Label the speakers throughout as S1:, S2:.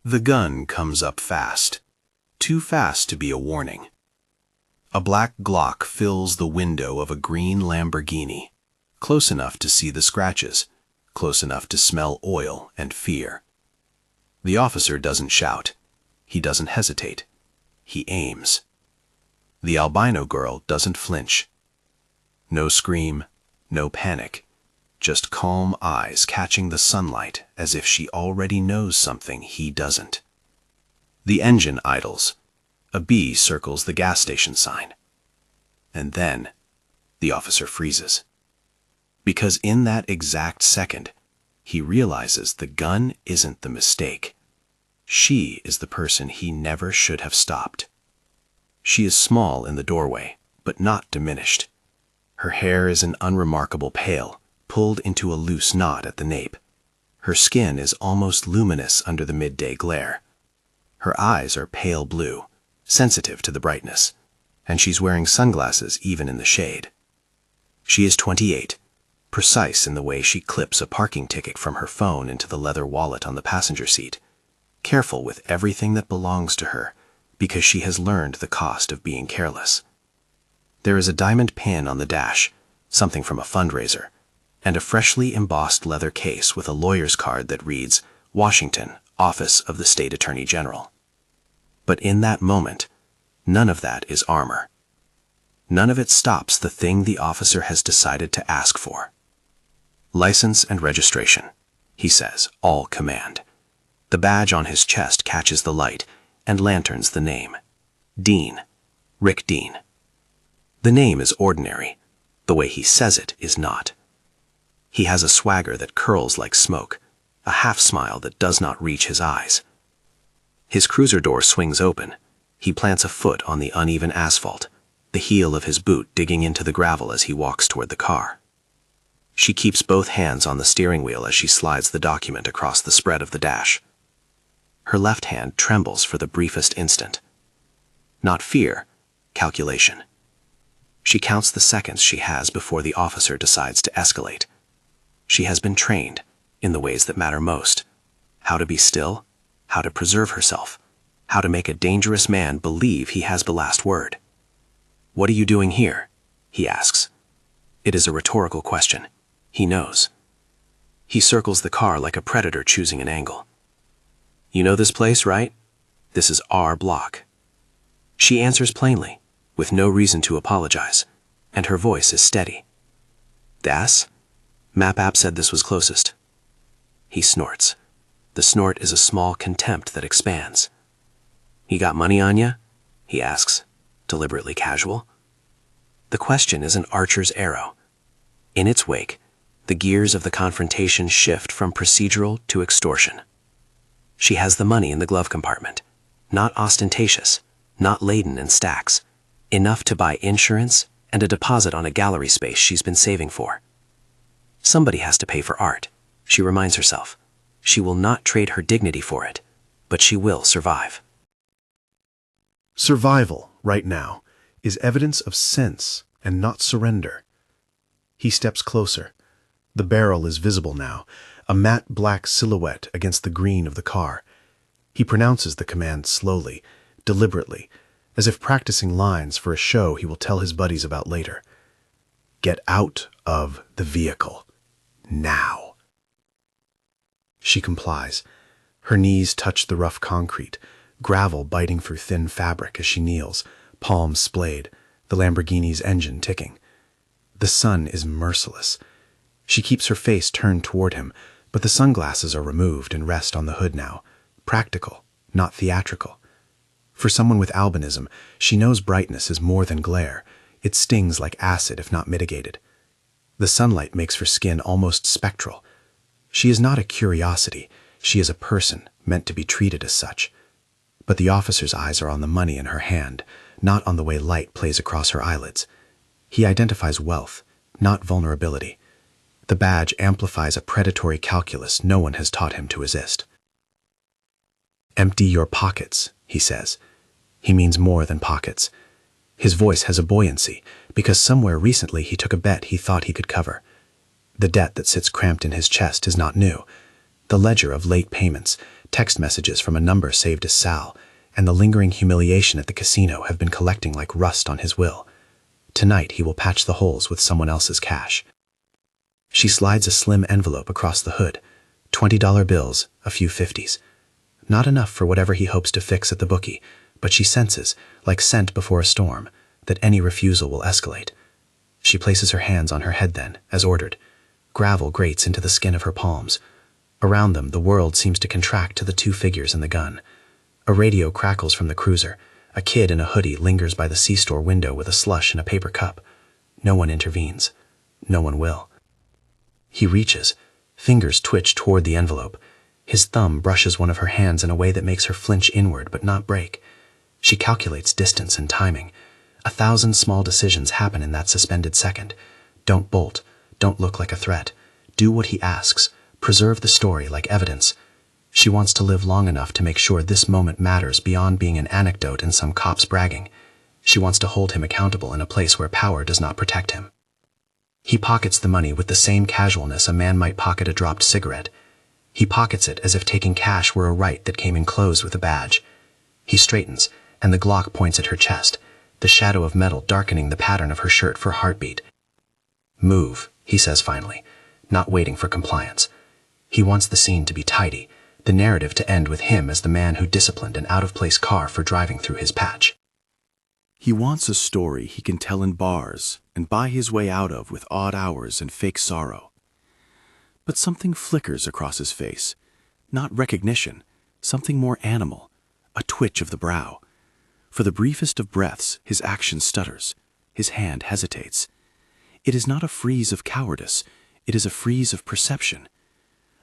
S1: The gun comes up fast. Too fast to be a warning. A black Glock fills the window of a green Lamborghini, close enough to see the scratches, close enough to smell oil and fear. The officer doesn't shout. He doesn't hesitate. He aims. The albino girl doesn't flinch. No scream, no panic, just calm eyes catching the sunlight as if she already knows something he doesn't. The engine idles. A bee circles the gas station sign. And then, the officer freezes. Because in that exact second, he realizes the gun isn't the mistake. She is the person he never should have stopped. She is small in the doorway, but not diminished. Her hair is an unremarkable pale, pulled into a loose knot at the nape. Her skin is almost luminous under the midday glare. Her eyes are pale blue, sensitive to the brightness, and she's wearing sunglasses even in the shade. She is 28, precise in the way she clips a parking ticket from her phone into the leather wallet on the passenger seat, careful with everything that belongs to her because she has learned the cost of being careless. There is a diamond pin on the dash, something from a fundraiser, and a freshly embossed leather case with a lawyer's card that reads, Washington, Office of the State Attorney General. But in that moment, none of that is armor. None of it stops the thing the officer has decided to ask for. License and registration, he says, all command. The badge on his chest catches the light and lanterns the name. Dean. Rick Dean. The name is ordinary. The way he says it is not. He has a swagger that curls like smoke, a half-smile that does not reach his eyes. His cruiser door swings open. He plants a foot on the uneven asphalt, the heel of his boot digging into the gravel as he walks toward the car. She keeps both hands on the steering wheel as she slides the document across the spread of the dash. Her left hand trembles for the briefest instant. Not fear, calculation. She counts the seconds she has before the officer decides to escalate. She has been trained in the ways that matter most. How to be still, how to preserve herself, how to make a dangerous man believe he has the last word. What are you doing here? He asks. It is a rhetorical question. He knows. He circles the car like a predator choosing an angle. You know this place, right? This is our block. She answers plainly, with no reason to apologize, and her voice is steady. Das? Map app said this was closest. He snorts. The snort is a small contempt that expands. He got money on ya? He asks, deliberately casual. The question is an archer's arrow. In its wake, the gears of the confrontation shift from procedural to extortion. She has the money in the glove compartment, not ostentatious, not laden in stacks, enough to buy insurance and a deposit on a gallery space she's been saving for. Somebody has to pay for art, she reminds herself. She will not trade her dignity for it, but she will survive.
S2: Survival, right now, is evidence of sense and not surrender. He steps closer. The barrel is visible now, a matte black silhouette against the green of the car. He pronounces the command slowly, deliberately, as if practicing lines for a show he will tell his buddies about later. Get out of the vehicle. Now. She complies. Her knees touch the rough concrete, gravel biting through thin fabric as she kneels, palms splayed, the Lamborghini's engine ticking. The sun is merciless. She keeps her face turned toward him, but the sunglasses are removed and rest on the hood now, practical, not theatrical. For someone with albinism, she knows brightness is more than glare. It stings like acid if not mitigated. The sunlight makes her skin almost spectral. She is not a curiosity. She is a person meant to be treated as such. But the officer's eyes are on the money in her hand, not on the way light plays across her eyelids. He identifies wealth, not vulnerability. The badge amplifies a predatory calculus no one has taught him to resist. Empty your pockets, he says. He means more than pockets. His voice has a buoyancy, because somewhere recently he took a bet he thought he could cover. The debt that sits cramped in his chest is not new. The ledger of late payments, text messages from a number saved as Sal, and the lingering humiliation at the casino have been collecting like rust on his will. Tonight he will patch the holes with someone else's cash. She slides a slim envelope across the hood, $20 bills, a few 50s. Not enough for whatever he hopes to fix at the bookie, but she senses, like scent before a storm, that any refusal will escalate. She places her hands on her head then, as ordered. Gravel grates into the skin of her palms. Around them, the world seems to contract to the two figures in the gun. A radio crackles from the cruiser. A kid in a hoodie lingers by the C-store window with a slush in a paper cup. No one intervenes. No one will. He reaches. Fingers twitch toward the envelope. His thumb brushes one of her hands in a way that makes her flinch inward but not break. She calculates distance and timing. 1,000 small decisions happen in that suspended second. Don't bolt. Don't look like a threat. Do what he asks. Preserve the story like evidence. She wants to live long enough to make sure this moment matters beyond being an anecdote in some cop's bragging. She wants to hold him accountable in a place where power does not protect him. He pockets the money with the same casualness a man might pocket a dropped cigarette. He pockets it as if taking cash were a right that came enclosed with a badge. He straightens, and the Glock points at her chest, the shadow of metal darkening the pattern of her shirt for heartbeat. Move, he says finally, not waiting for compliance. He wants the scene to be tidy, the narrative to end with him as the man who disciplined an out-of-place car for driving through his patch.
S1: He wants a story he can tell in bars and buy his way out of with odd hours and fake sorrow. But something flickers across his face. Not recognition, something more animal, a twitch of the brow. For the briefest of breaths, his action stutters. His hand hesitates. It is not a freeze of cowardice. It is a freeze of perception.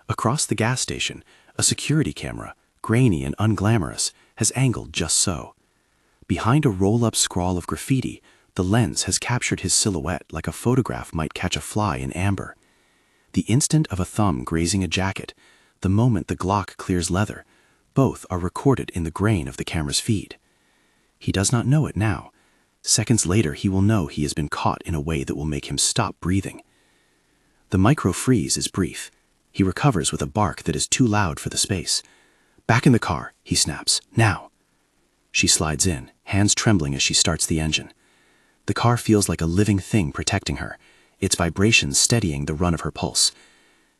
S1: Across the gas station, a security camera, grainy and unglamorous, has angled just so. Behind a roll-up scrawl of graffiti, the lens has captured his silhouette like a photograph might catch a fly in amber. The instant of a thumb grazing a jacket, the moment the Glock clears leather, both are recorded in the grain of the camera's feed. He does not know it now. Seconds later, he will know he has been caught in a way that will make him stop breathing. The micro-freeze is brief. He recovers with a bark that is too loud for the space. Back in the car, he snaps. Now! She slides in, hands trembling as she starts the engine. The car feels like a living thing protecting her, its vibrations steadying the run of her pulse.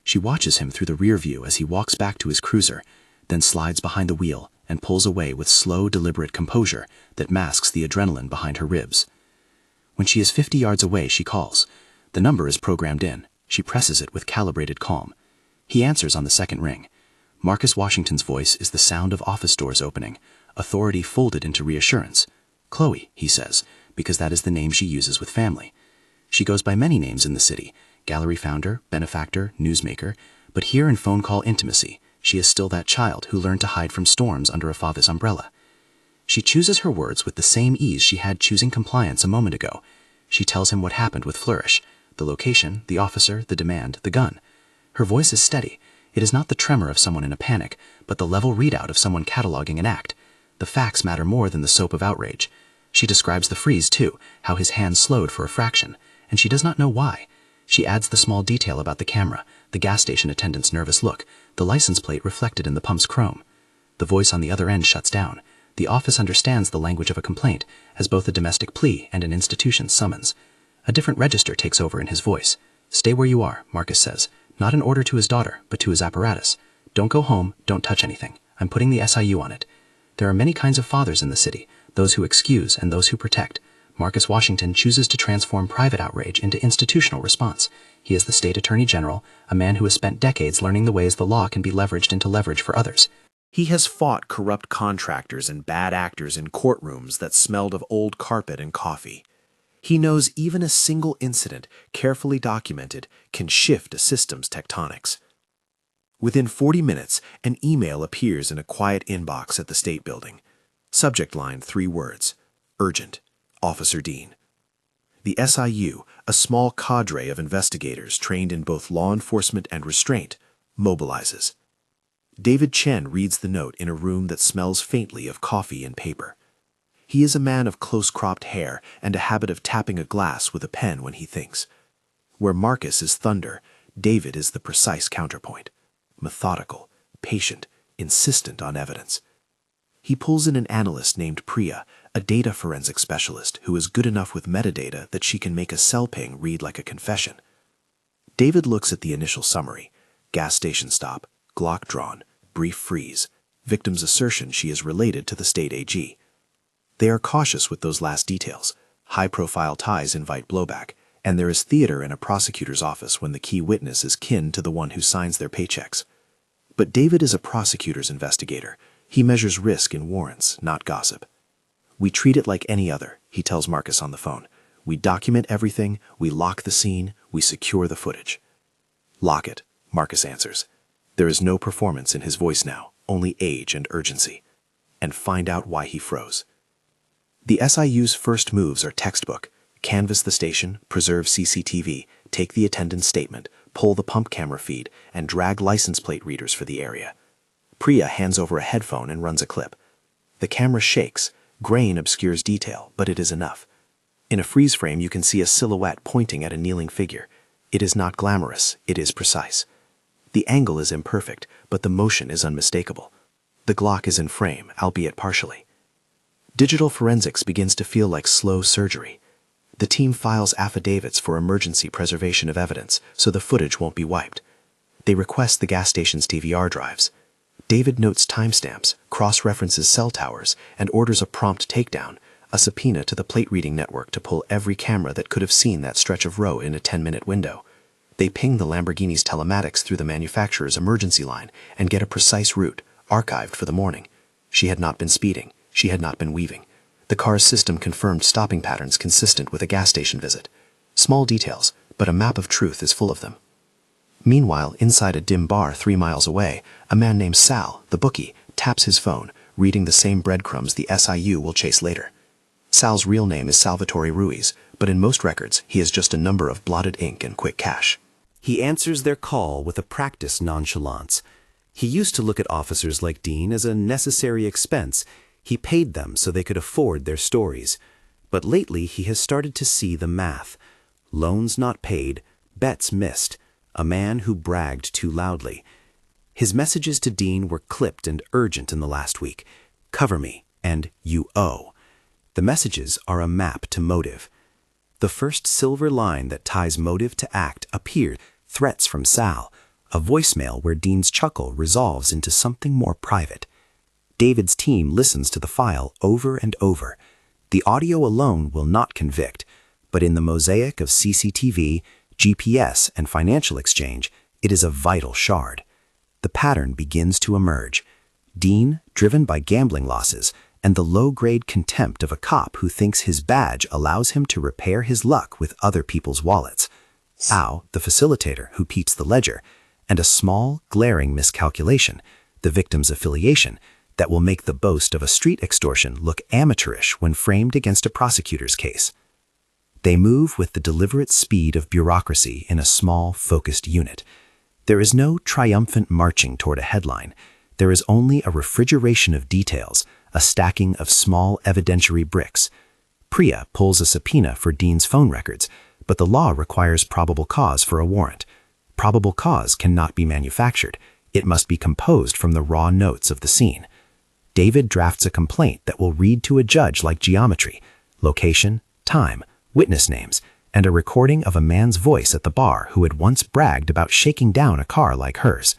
S1: She watches him through the rear view as he walks back to his cruiser, then slides behind the wheel and pulls away with slow, deliberate composure that masks the adrenaline behind her ribs. When she is 50 yards away, she calls. The number is programmed in. She presses it with calibrated calm. He answers on the second ring. Marcus Washington's voice is the sound of office doors opening, authority folded into reassurance. Chloe, he says, because that is the name she uses with family. She goes by many names in the city, gallery founder, benefactor, newsmaker, but here in phone call intimacy, she is still that child who learned to hide from storms under a father's umbrella. She chooses her words with the same ease she had choosing compliance a moment ago. She tells him what happened with Flourish, the location, the officer, the demand, the gun. Her voice is steady. It is not the tremor of someone in a panic, but the level readout of someone cataloging an act. The facts matter more than the soap of outrage. She describes the freeze, too, how his hand slowed for a fraction, and she does not know why. She adds the small detail about the camera, the gas station attendant's nervous look, the license plate reflected in the pump's chrome. The voice on the other end shuts down. The office understands the language of a complaint, as both a domestic plea and an institution summons. A different register takes over in his voice. Stay where you are, Marcus says, not an order to his daughter, but to his apparatus. Don't go home, don't touch anything. I'm putting the SIU on it. There are many kinds of fathers in the city, those who excuse and those who protect. Marcus Washington chooses to transform private outrage into institutional response. He is the state attorney general, a man who has spent decades learning the ways the law can be leveraged into leverage for others. He has fought corrupt contractors and bad actors in courtrooms that smelled of old carpet and coffee. He knows even a single incident, carefully documented, can shift a system's tectonics. Within 40 minutes, an email appears in a quiet inbox at the State Building. Subject line 3 words. Urgent. Officer Dean. The SIU, a small cadre of investigators trained in both law enforcement and restraint, mobilizes. David Chen reads the note in a room that smells faintly of coffee and paper. He is a man of close-cropped hair and a habit of tapping a glass with a pen when he thinks. Where Marcus is thunder, David is the precise counterpoint.
S2: methodical, patient, insistent on evidence. He pulls in an analyst named Priya, a data forensic specialist who is good enough with metadata that she can make a cell ping read like a confession. David looks at the initial summary: gas station stop, Glock drawn, brief freeze, victim's assertion she is related to the state AG. They are cautious with those last details. High-profile ties invite blowback, and there is theater in a prosecutor's office when the key witness is kin to the one who signs their paychecks. But David is a prosecutor's investigator. He measures risk in warrants, not gossip. "We treat it like any other," he tells Marcus on the phone. "We document everything, we lock the scene, we secure the footage." "Lock it," Marcus answers. There is no performance in his voice now, only age and urgency. "And find out why he froze." The SIU's first moves are textbook: canvass the station, preserve CCTV, take the attendant's statement, pull the pump camera feed, and drag license plate readers for the area. Priya hands over a headphone and runs a clip. The camera shakes, grain obscures detail, but it is enough. In a freeze frame you can see a silhouette pointing at a kneeling figure. It is not glamorous, it is precise. The angle is imperfect, but the motion is unmistakable. The Glock is in frame, albeit partially. Digital forensics begins to feel like slow surgery. The team files affidavits for emergency preservation of evidence, so the footage won't be wiped. They request the gas station's TVR drives. David notes timestamps, cross-references cell towers, and orders a prompt takedown, a subpoena to the plate reading network to pull every camera that could have seen that stretch of road in a 10-minute window. They ping the Lamborghini's telematics through the manufacturer's emergency line and get a precise route, archived for the morning. She had not been speeding. She had not been weaving. The car's system confirmed stopping patterns consistent with a gas station visit. Small details, but a map of truth is full of them. Meanwhile, inside a dim bar 3 miles away, a man named Sal, the bookie, taps his phone, reading the same breadcrumbs the SIU will chase later. Sal's real name is Salvatore Ruiz, but in most records, he is just a number of blotted ink and quick cash. He answers their call with a practiced nonchalance. He used to look at officers like Dean as a necessary expense. He paid them so they could afford their stories. But lately he has started to see the math. Loans not paid, bets missed, a man who bragged too loudly. His messages to Dean were clipped and urgent in the last week. "Cover me," and "You owe." The messages are a map to motive. The first silver line that ties motive to act appeared: threats from Sal, a voicemail where Dean's chuckle resolves into something more private. David's team listens to the file over and over. The audio alone will not convict, but in the mosaic of CCTV, GPS, and financial exchange, it is a vital shard. The pattern begins to emerge. Dean, driven by gambling losses, and the low-grade contempt of a cop who thinks his badge allows him to repair his luck with other people's wallets. Al, the facilitator who peeps the ledger, and a small, glaring miscalculation, the victim's affiliation, that will make the boast of a street extortion look amateurish when framed against a prosecutor's case. They move with the deliberate speed of bureaucracy in a small, focused unit. There is no triumphant marching toward a headline. There is only a refrigeration of details, a stacking of small evidentiary bricks. Priya pulls a subpoena for Dean's phone records, but the law requires probable cause for a warrant. Probable cause cannot be manufactured. It must be composed from the raw notes of the scene. David drafts a complaint that will read to a judge like geometry: location, time, witness names, and a recording of a man's voice at the bar who had once bragged about shaking down a car like hers.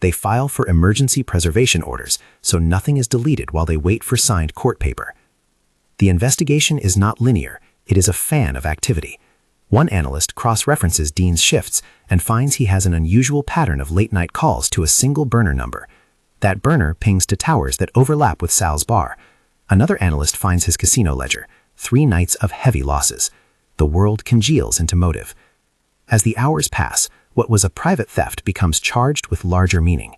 S2: They file for emergency preservation orders, so nothing is deleted while they wait for signed court paper. The investigation is not linear, it is a fan of activity. One analyst cross-references Dean's shifts and finds he has an unusual pattern of late-night calls to a single burner number. That burner pings to towers that overlap with Sal's bar. Another analyst finds his casino ledger: 3 nights of heavy losses. The world congeals into motive. As the hours pass, what was a private theft becomes charged with larger meaning.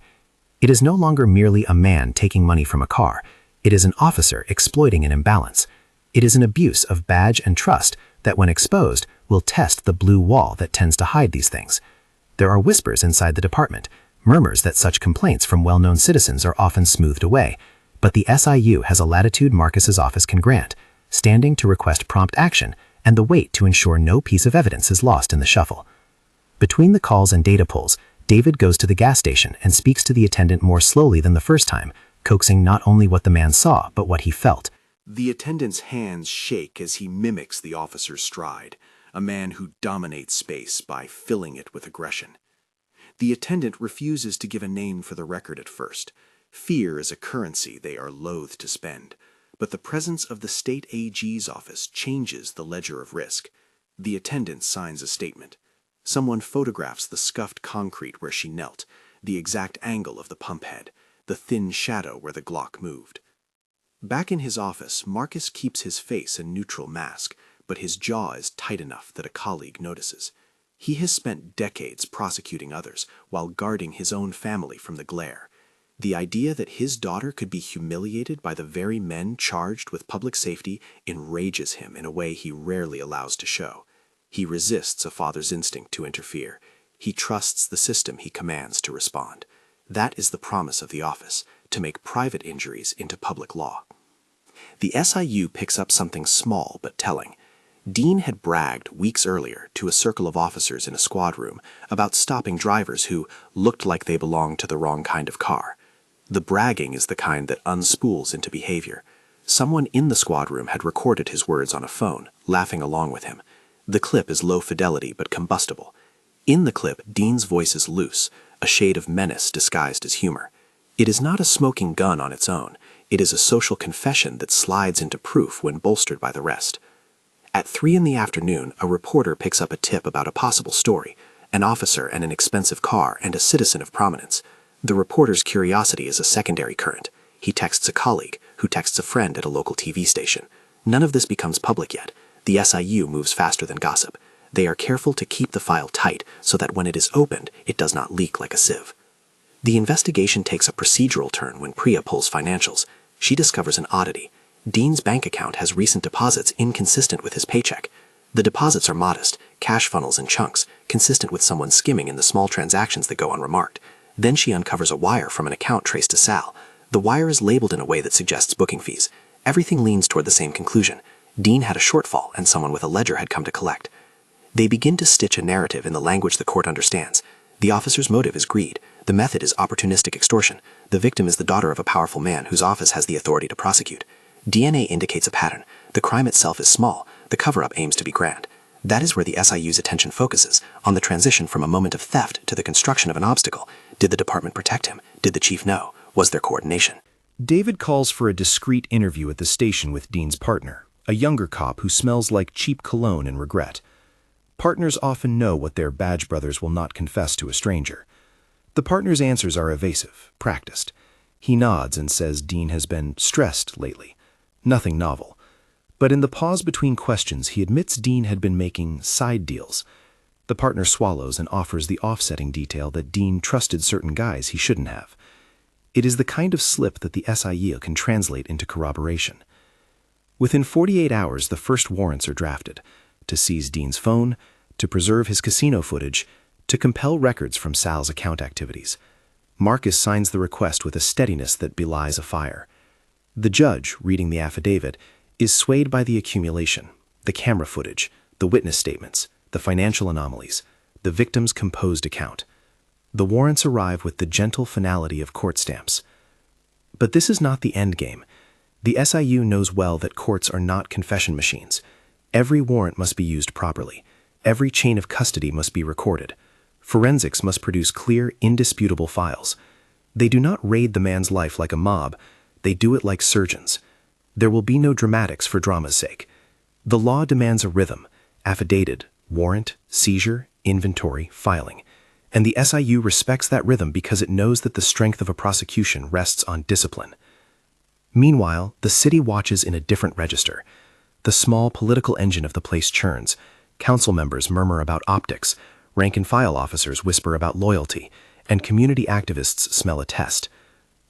S2: It is no longer merely a man taking money from a car. It is an officer exploiting an imbalance. It is an abuse of badge and trust that, when exposed, will test the blue wall that tends to hide these things. There are whispers inside the department, murmurs that such complaints from well-known citizens are often smoothed away, but the SIU has a latitude Marcus's office can grant, standing to request prompt action and the weight to ensure no piece of evidence is lost in the shuffle. Between the calls and data pulls,
S3: David goes to the gas station and speaks to the attendant more slowly than the first time, coaxing not only what the man saw, but what he felt.
S1: The attendant's hands shake as he mimics the officer's stride, a man who dominates space by filling it with aggression. The attendant refuses to give a name for the record at first. Fear is a currency they are loath to spend. But the presence of the state AG's office changes the ledger of risk. The attendant signs a statement. Someone photographs the scuffed concrete where she knelt, the exact angle of the pump head, the thin shadow where the Glock moved. Back in his office, Marcus keeps his face a neutral mask, but his jaw is tight enough that a colleague notices. He has spent decades prosecuting others while guarding his own family from the glare. The idea that his daughter could be humiliated by the very men charged with public safety enrages him in a way he rarely allows to show. He resists a father's instinct to interfere. He trusts the system he commands to respond. That is the promise of the office, to make private injuries into public law. The SIU picks up something small but telling. Dean had bragged weeks earlier to a circle of officers in a squad room about stopping drivers who looked like they belonged to the wrong kind of car. The bragging is the kind that unspools into behavior. Someone in the squad room had recorded his words on a phone, laughing along with him. The clip is low fidelity but combustible. In the clip, Dean's voice is loose, a shade of menace disguised as humor. It is not a smoking gun on its own. It is a social confession that slides into proof when bolstered by the rest. At 3 p.m, a reporter picks up a tip about a possible story, an officer and an expensive car and a citizen of prominence. The reporter's curiosity is a secondary current. He texts a colleague, who texts a friend at a local TV station. None of this becomes public yet. The SIU moves faster than gossip. They are careful to keep the file tight so that when it is opened, it does not leak like a sieve. The investigation takes a procedural turn when Priya pulls financials. She discovers an oddity. Dean's bank account has recent deposits inconsistent with his paycheck. The deposits are modest, cash funnels in chunks, consistent with someone skimming in the small transactions that go unremarked. Then she uncovers a wire from an account traced to Sal. The wire is labeled in a way that suggests booking fees. Everything leans toward the same conclusion. Dean had a shortfall and someone with a ledger had come to collect. They begin to stitch a narrative in the language the court understands. The officer's motive is greed. The method is opportunistic extortion. The victim is the daughter of a powerful man whose office has the authority to prosecute. DNA indicates a pattern. The crime itself is small. The cover-up aims to be grand. That is where the SIU's attention focuses, on the transition from a moment of theft to the construction of an obstacle. Did the department protect him? Did the chief know? Was there coordination?
S2: David calls for a discreet interview at the station with Dean's partner, a younger cop who smells like cheap cologne and regret. Partners often know what their badge brothers will not confess to a stranger. The partner's answers are evasive, practiced. He nods and says Dean has been stressed lately. Nothing novel. But in the pause between questions, he admits Dean had been making side deals. The partner swallows and offers the offsetting detail that Dean trusted certain guys he shouldn't have. It is the kind of slip that the SIU can translate into corroboration. Within 48 hours, the first warrants are drafted, to seize Dean's phone, to preserve his casino footage, to compel records from Sal's account activities. Marcus signs the request with a steadiness that belies a fire. The judge, reading the affidavit, is swayed by the accumulation, the camera footage, the witness statements, the financial anomalies, the victim's composed account. The warrants arrive with the gentle finality of court stamps. But this is not the end game. The SIU knows well that courts are not confession machines. Every warrant must be used properly. Every chain of custody must be recorded. Forensics must produce clear, indisputable files. They do not raid the man's life like a mob. They do it like surgeons. There will be no dramatics for drama's sake. The law demands a rhythm: affidavit, warrant, seizure, inventory, filing. And the SIU respects that rhythm because it knows that the strength of a prosecution rests on discipline. Meanwhile, the city watches in a different register. The small political engine of the place churns. Council members murmur about optics, rank-and-file officers whisper about loyalty, and community activists smell a test.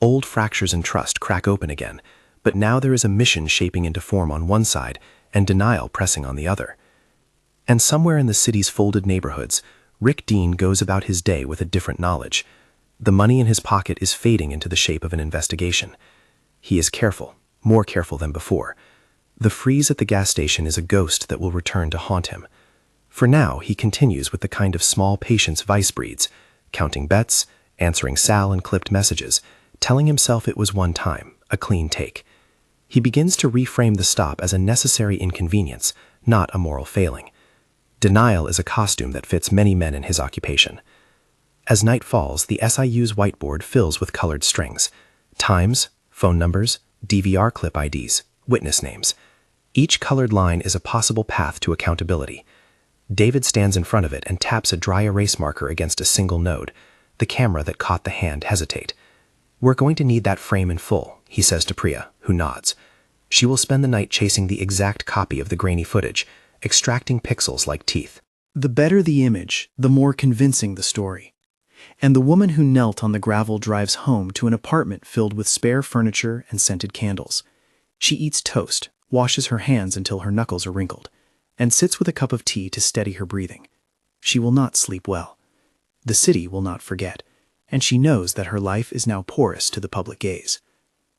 S2: Old fractures in trust crack open again, but now there is a mission shaping into form on one side and denial pressing on the other. And somewhere in the city's folded neighborhoods, Rick Dean goes about his day with a different knowledge. The money in his pocket is fading into the shape of an investigation. He is careful, more careful than before. The freeze at the gas station is a ghost that will return to haunt him. For now, he continues with the kind of small patience Vice breeds,
S3: counting bets, answering Sal and clipped messages, telling himself it was one time, a clean take. He begins to reframe the stop as a necessary inconvenience, not a moral failing. Denial is a costume that fits many men in his occupation. As night falls, the SIU's whiteboard fills with colored strings. Times, phone numbers, DVR clip IDs, witness names. Each colored line is a possible path to accountability. David stands in front of it and taps a dry erase marker against a single node, the camera that caught the hand hesitate. "We're going to need that frame in full," he says to Priya, who nods. She will spend the night chasing the exact copy of the grainy footage, extracting pixels like teeth.
S4: The better the image, the more convincing the story. And the woman who knelt on the gravel drives home to an apartment filled with spare furniture and scented candles. She eats toast, washes her hands until her knuckles are wrinkled, and sits with a cup of tea to steady her breathing. She will not sleep well. The city will not forget, and she knows that her life is now porous to the public gaze.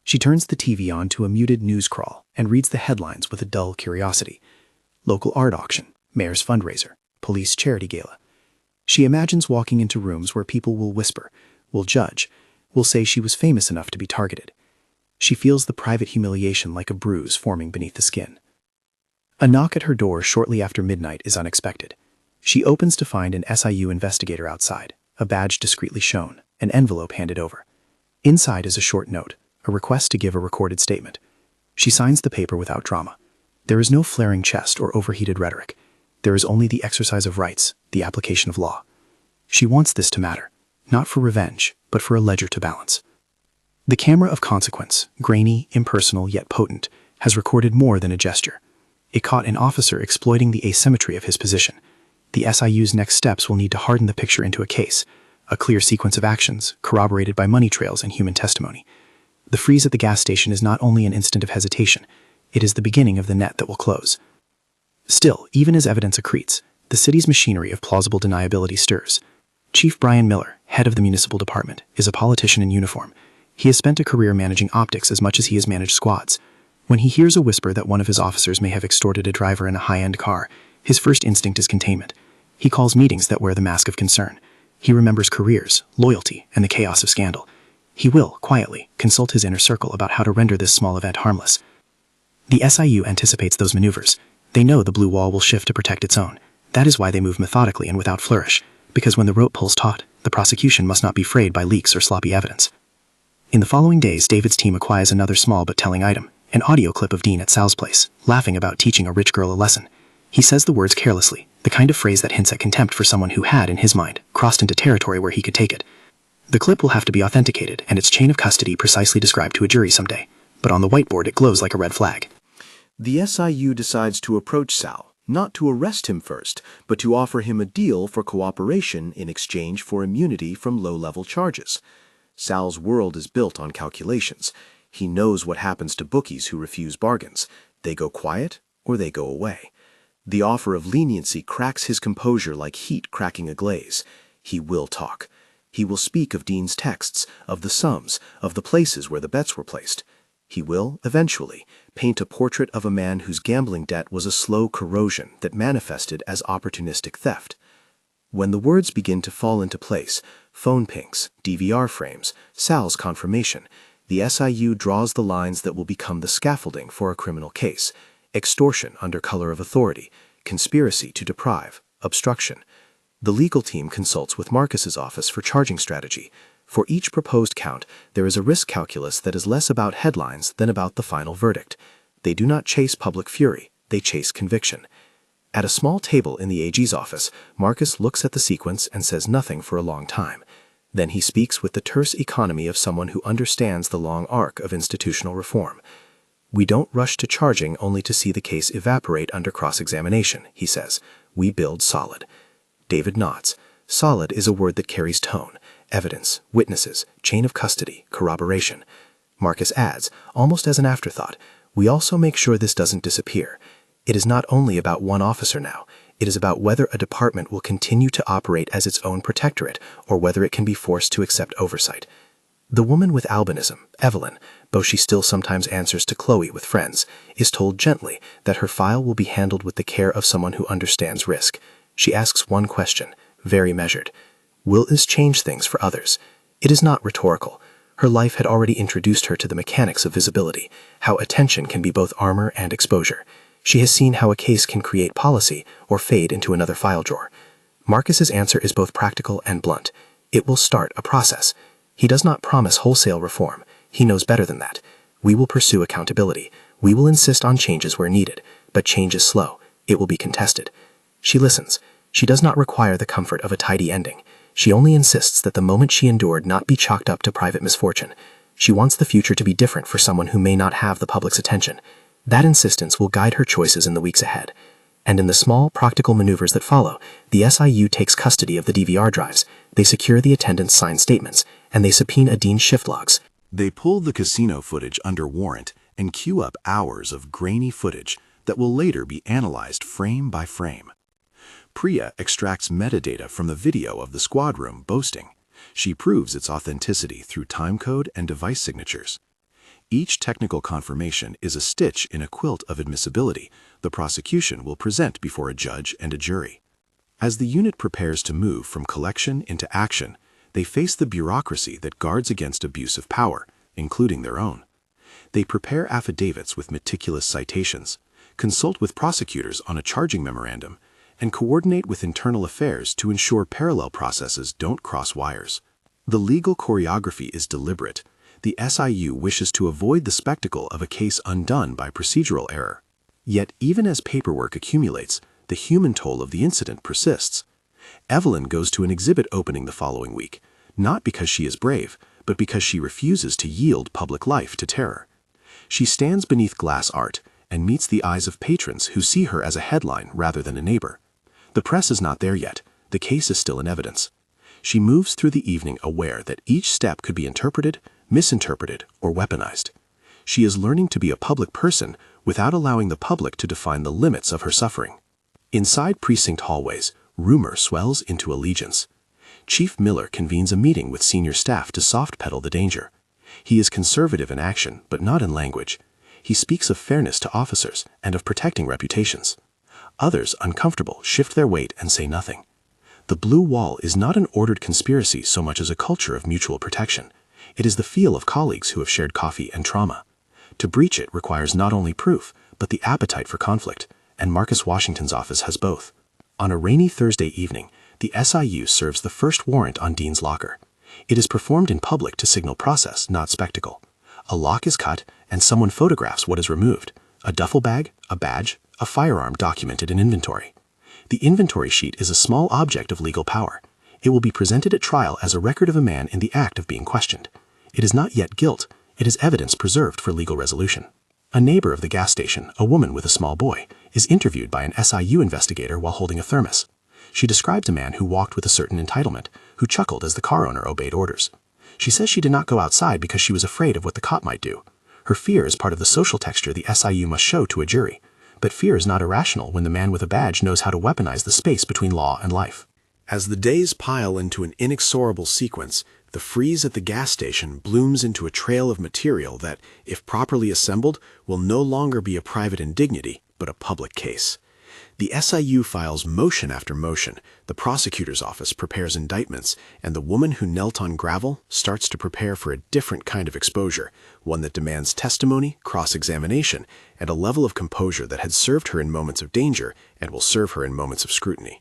S4: She turns the TV on to a muted news crawl and reads the headlines with a dull curiosity. Local art auction, mayor's fundraiser, police charity gala. She imagines walking into rooms where people will whisper, will judge, will say she was famous enough to be targeted. She feels the private humiliation like a bruise forming beneath the skin. A knock at her door shortly after midnight is unexpected. She opens to find an SIU investigator outside, a badge discreetly shown, an envelope handed over. Inside is a short note, a request to give a recorded statement. She signs the paper without drama. There is no flaring chest or overheated rhetoric. There is only the exercise of rights, the application of law. She wants this to matter, not for revenge, but for a ledger to balance. The camera of consequence, grainy, impersonal, yet potent, has recorded more than a gesture. It caught an officer exploiting the asymmetry of his position. The SIU's next steps will need to harden the picture into a case, a clear sequence of actions, corroborated by money trails and human testimony. The freeze at the gas station is not only an instant of hesitation, it is the beginning of the net that will close. Still, even as evidence accretes, the city's machinery of plausible deniability stirs. Chief Brian Miller, head of the municipal department, is a politician in uniform. He has spent a career managing optics as much as he has managed squads. When he hears a whisper that one of his officers may have extorted a driver in a high-end car, his first instinct is containment. He calls meetings that wear the mask of concern. He remembers careers, loyalty, and the chaos of scandal. He will, quietly, consult his inner circle about how to render this small event harmless. The SIU anticipates those maneuvers. They know the blue wall will shift to protect its own. That is why they move methodically and without flourish, because when the rope pulls taut, the prosecution must not be frayed by leaks or sloppy evidence. In the following days, David's team acquires another small but telling item, an audio clip of Dean at Sal's place, laughing about teaching a rich girl a lesson. He says the words carelessly, the kind of phrase that hints at contempt for someone who had, in his mind, crossed into territory where he could take it. The clip will have to be authenticated and its chain of custody precisely described to a jury someday, but on the whiteboard it glows like a red flag.
S1: The SIU decides to approach Sal, not to arrest him first, but to offer him a deal for cooperation in exchange for immunity from low-level charges. Sal's world is built on calculations. He knows what happens to bookies who refuse bargains. They go quiet or they go away. The offer of leniency cracks his composure like heat cracking a glaze. He will talk. He will speak of Dean's texts, of the sums, of the places where the bets were placed. He will, eventually, paint a portrait of a man whose gambling debt was a slow corrosion that manifested as opportunistic theft. When the words begin to fall into place, phone pings, DVR frames, Sal's confirmation, the SIU draws the lines that will become the scaffolding for a criminal case: extortion under color of authority, conspiracy to deprive, obstruction. The legal team consults with Marcus's office for charging strategy. For each proposed count, there is a risk calculus that is less about headlines than about the final verdict. They do not chase public fury, they chase conviction. At a small table in the AG's office, Marcus looks at the sequence and says nothing for a long time. Then he speaks with the terse economy of someone who understands the long arc of institutional reform. "We don't rush to charging only to see the case evaporate under cross-examination," he says. "We build solid." David nods. Solid is a word that carries tone, evidence, witnesses, chain of custody, corroboration. Marcus adds, almost as an afterthought, "We also make sure this doesn't disappear. It is not only about one officer now. It is about whether a department will continue to operate as its own protectorate or whether it can be forced to accept oversight." The woman with albinism, Evelyn, though she still sometimes answers to Chloe with friends, is told gently that her file will be handled with the care of someone who understands risk. She asks one question, very measured.
S3: Will this change things for others? It is not rhetorical. Her life had already introduced her to the mechanics of visibility, how attention can be both armor and exposure. She has seen how a case can create policy or fade into another file drawer. Marcus's answer is both practical and blunt. It will start a process. He does not promise wholesale reform. He knows better than that. We will pursue accountability. We will insist on changes where needed, but change is slow. It will be contested. She listens. She does not require the comfort of a tidy ending. She only insists that the moment she endured not be chalked up to private misfortune. She wants the future to be different for someone who may not have the public's attention. That insistence will guide her choices in the weeks ahead. And in the small, practical maneuvers that follow, the SIU takes custody of the DVR drives, they secure the attendant's signed statements, and they subpoena Dean's shift logs.
S1: They pull the casino footage under warrant and queue up hours of grainy footage that will later be analyzed frame by frame. Priya extracts metadata from the video of the squad room boasting. She proves its authenticity through timecode and device signatures. Each technical confirmation is a stitch in a quilt of admissibility the prosecution will present before a judge and a jury. As the unit prepares to move from collection into action, they face the bureaucracy that guards against abuse of power, including their own. They prepare affidavits with meticulous citations, consult with prosecutors on a charging memorandum, and coordinate with internal affairs to ensure parallel processes don't cross wires. The legal choreography is deliberate. The SIU wishes to avoid the spectacle of a case undone by procedural error. Yet even as paperwork accumulates, the human toll of the incident persists. Evelyn goes to an exhibit opening the following week, not because she is brave, but because she refuses to yield public life to terror. She stands beneath glass art and meets the eyes of patrons who see her as a headline rather than a neighbor. The press is not there yet. The case is still in evidence. She moves through the evening aware that each step could be interpreted, misinterpreted, or weaponized. She is learning to be a public person without allowing the public to define the limits of her suffering. Inside precinct hallways, rumor swells into allegiance. Chief Miller convenes a meeting with senior staff to soft-pedal the danger. He is conservative in action, but not in language. He speaks of fairness to officers and of protecting reputations. Others, uncomfortable, shift their weight and say nothing. The blue wall is not an ordered conspiracy so much as a culture of mutual protection. It is the feel of colleagues who have shared coffee and trauma. To breach it requires not only proof, but the appetite for conflict, and Marcus Washington's office has both. On a rainy Thursday evening, the SIU serves the first warrant on Dean's locker. It is performed in public to signal process, not spectacle. A lock is cut, and someone photographs what is removed: a duffel bag, a badge, a firearm documented in inventory. The inventory sheet is a small object of legal power. It will be presented at trial as a record of a man in the act of being questioned. It is not yet guilt. It is evidence preserved for legal resolution. A neighbor of the gas station, a woman with a small boy, is interviewed by an SIU investigator while holding a thermos. She describes a man who walked with a certain entitlement, who chuckled as the car owner obeyed orders. She says she did not go outside because she was afraid of what the cop might do. Her fear is part of the social texture the SIU must show to a jury. But fear is not irrational when the man with a badge knows how to weaponize the space between law and life. As the days pile into an inexorable sequence, the frieze at the gas station blooms into a trail of material that, if properly assembled, will no longer be a private indignity, but a public case. The SIU files motion after motion, the prosecutor's office prepares indictments, and the woman who knelt on gravel starts to prepare for a different kind of exposure, one that demands testimony, cross-examination, and a level of composure that had served her in moments of danger and will serve her in moments of scrutiny.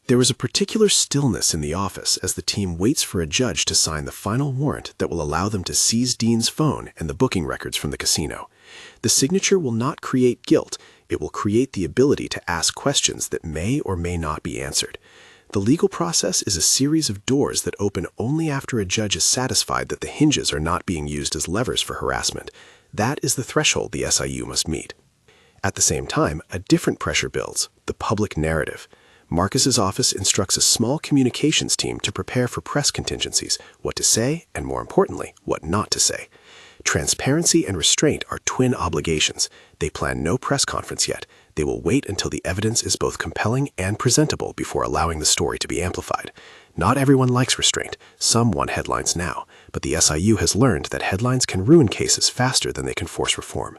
S1: There is a particular stillness in the office as the team waits for a judge to sign the final warrant that will allow them to seize Dean's phone and the booking records from the casino. The signature will not create guilt. It will create the ability to ask questions that may or may not be answered. The legal process is a series of doors that open only after a judge is satisfied that the hinges are not being used as levers for harassment. That is the threshold the SIU must meet. At the same time, a different pressure builds: the public narrative. Marcus's office instructs a small communications team to prepare for press contingencies, what to say, and more importantly, what not to say. Transparency and restraint are twin obligations. They plan no press conference yet. They will wait until the evidence is both compelling and presentable before allowing the story to be amplified. Not everyone likes restraint. Some want headlines now, but the SIU has learned that headlines can ruin cases faster than they can force reform.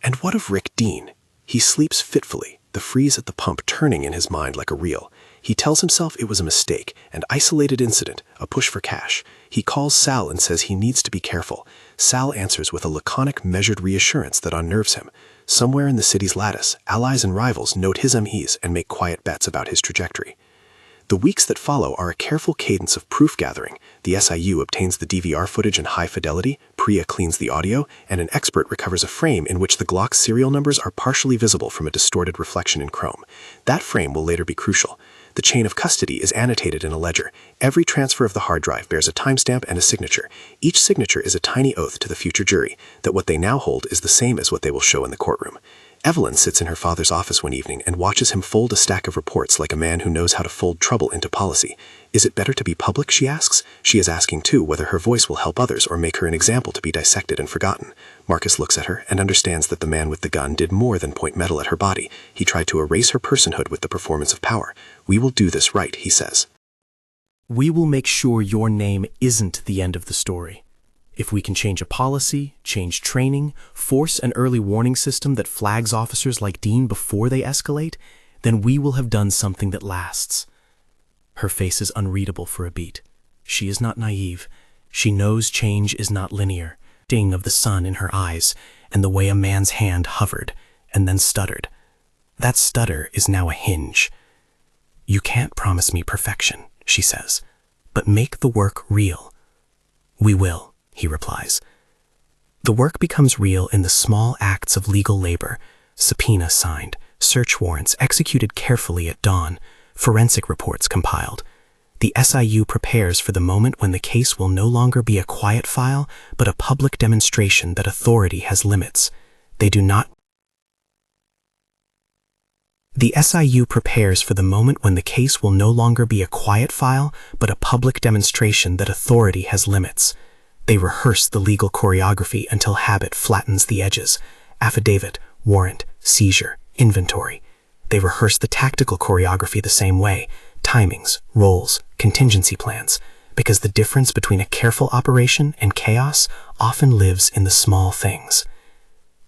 S1: And what of Rick Dean? He sleeps fitfully, the freeze at the pump turning in his mind like a reel.
S2: He tells himself it was a mistake, an isolated incident, a push for cash. He calls Sal and says he needs to be careful. Sal answers with a laconic, measured reassurance that unnerves him. Somewhere in the city's lattice, allies and rivals note his unease and make quiet bets about his trajectory. The weeks that follow are a careful cadence of proof gathering. The SIU obtains the DVR footage in high fidelity, Priya cleans the audio, and an expert recovers a frame in which the Glock's serial numbers are partially visible from a distorted reflection in chrome. That frame will later be crucial. The chain of custody is annotated in a ledger. Every transfer of the hard drive bears a timestamp and a signature. Each signature is a tiny oath to the future jury that what they now hold is the same as what they will show in the courtroom. Evelyn sits in her father's office one evening and watches him fold a stack of reports like a man who knows how to fold trouble into policy. Is it better to be public, she asks. She is asking, too, whether her voice will help others or make her an example to be dissected and forgotten. Marcus looks at her and understands that the man with the gun did more than point metal at her body. He tried to erase her personhood with the performance of power. We will do this right, he says.
S4: We will make sure your name isn't the end of the story. If we can change a policy, change training, force an early warning system that flags officers like Dean before they escalate, then we will have done something that lasts. Her face is unreadable for a beat. She is not naive. She knows change is not linear. Ding of the sun in her eyes, and the way a man's hand hovered, and then stuttered. That stutter is now a hinge. You can't promise me perfection, she says, but make the work real. We will, he replies. The work becomes real in the small acts of legal labor, subpoena signed, search warrants executed carefully at dawn, forensic reports compiled. The SIU prepares for the moment when the case will no longer be a quiet file, but a public demonstration that authority has limits. The SIU prepares for the moment when the case will no longer be a quiet file, but a public demonstration that authority has limits. They rehearse the legal choreography until habit flattens the edges. Affidavit, warrant, seizure, inventory. They rehearse the tactical choreography the same way. Timings, roles, contingency plans. Because the difference between a careful operation and chaos often lives in the small things.